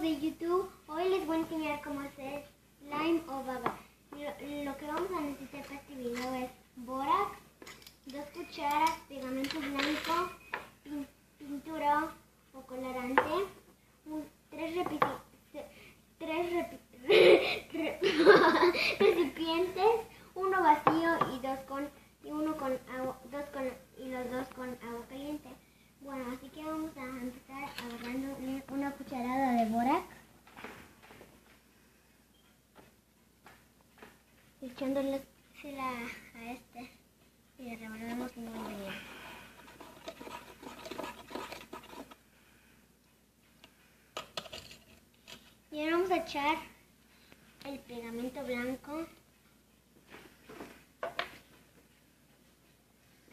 amigos de YouTube, hoy les voy a enseñar cómo hacer slime o baba. Lo que vamos a necesitar para este video es bórax, 2 cucharas, pegamento blanco, pintura o colorante, 3 recipientes, uno vacío y los dos con agua caliente. Bueno, así que vamos a empezar agarrando una cucharada de bórax, echándole a este y revolvemos muy bien. Y ahora vamos a echar el pegamento blanco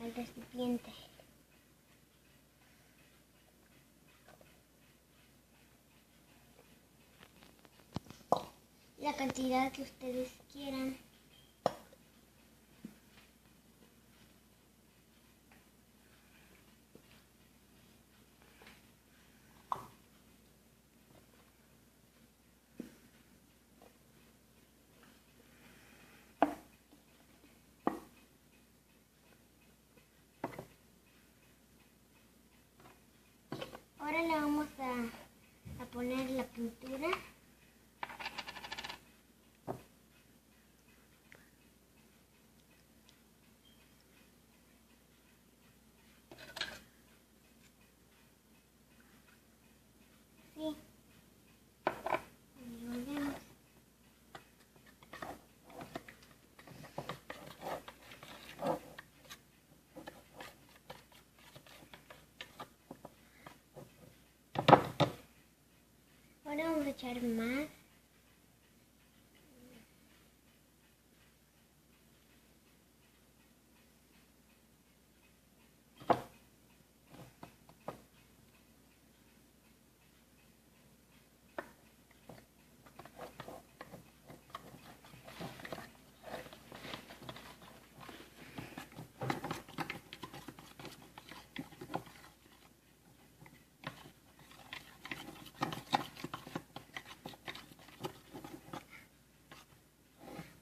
al recipiente. La cantidad que ustedes quieran. Ahora le vamos a poner la pintura. Sí. Y volvemos. Ahora vamos a echar más.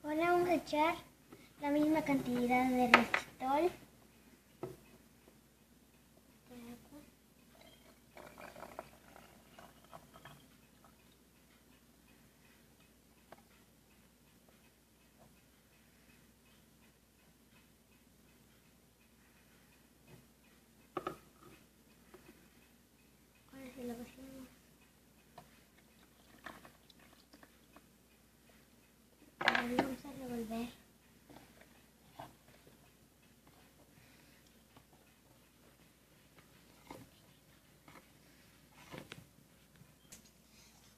Ahora vamos a echar la misma cantidad de resistol. Ahora sí lo vaciamos. Vamos a revolver.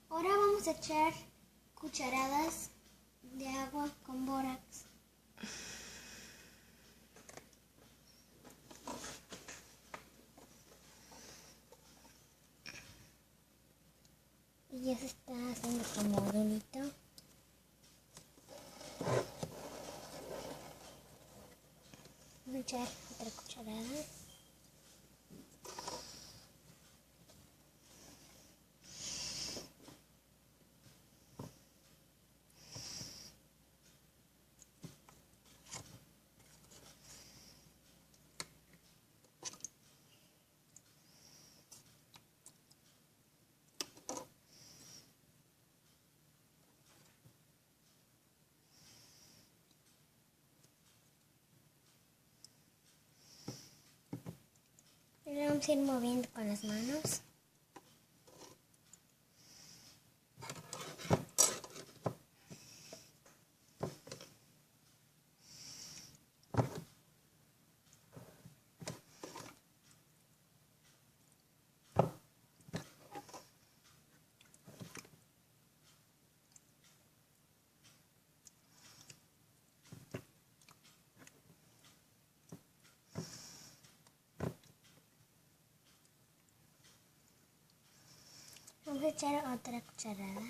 Ahora vamos a echar cucharadas de agua con bórax. Y ya se está haciendo como durito. Vamos a echar otra cucharada. Y lo vamos a ir moviendo con las manos. Vamos a echar otra cucharada.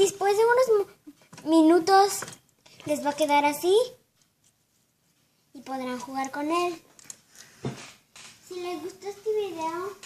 después de unos minutos les va a quedar así y podrán jugar con él. Si les gustó este video,